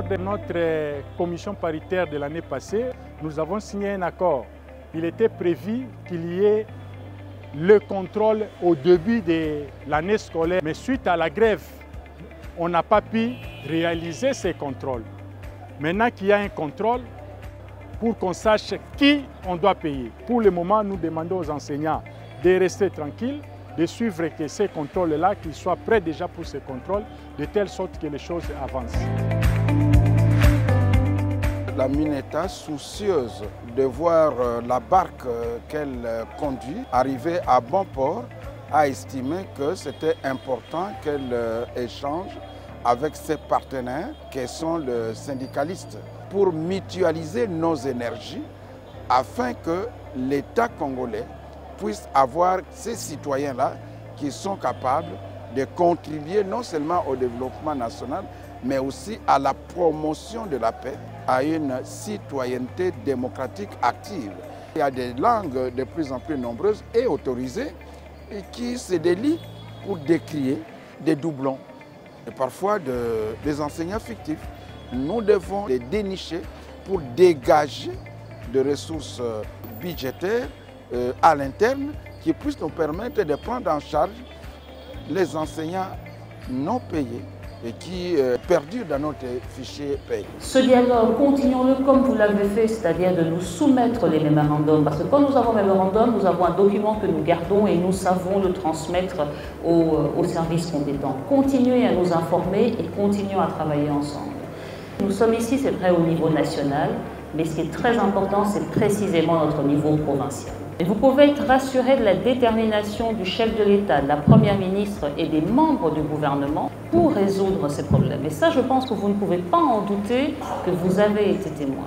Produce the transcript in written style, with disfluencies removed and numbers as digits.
de notre commission paritaire de l'année passée, nous avons signé un accord. Il était prévu qu'il y ait le contrôle au début de l'année scolaire. Mais suite à la grève, on n'a pas pu réaliser ces contrôles. Maintenant qu'il y a un contrôle, pour qu'on sache qui on doit payer. Pour le moment, nous demandons aux enseignants de rester tranquilles, de suivre que ces contrôles-là, qu'ils soient prêts déjà pour ces contrôles, de telle sorte que les choses avancent. La MINETA, soucieuse de voir la barque qu'elle conduit arriver à bon port, a estimé que c'était important qu'elle échange avec ses partenaires, qui sont les syndicalistes, pour mutualiser nos énergies afin que l'État congolais puisse avoir ces citoyens-là qui sont capables de contribuer non seulement au développement national, mais aussi à la promotion de la paix, à une citoyenneté démocratique active. Il y a des langues de plus en plus nombreuses et autorisées et qui se délient pour décrier des doublons et parfois des enseignants fictifs. Nous devons les dénicher pour dégager des ressources budgétaires à l'interne qui puissent nous permettre de prendre en charge les enseignants non payés et qui perdurent dans notre fichier paye. Ce dialogue, continuons-le comme vous l'avez fait, c'est-à-dire de nous soumettre les mémorandums. Parce que quand nous avons un mémorandum, nous avons un document que nous gardons et nous savons le transmettre aux services compétents. Continuez à nous informer et continuons à travailler ensemble. Nous sommes ici, c'est vrai, au niveau national, mais ce qui est très important, c'est précisément notre niveau provincial. Et vous pouvez être rassuré de la détermination du chef de l'État, de la Première ministre et des membres du gouvernement pour résoudre ces problèmes. Et ça, je pense que vous ne pouvez pas en douter, que vous avez été témoin.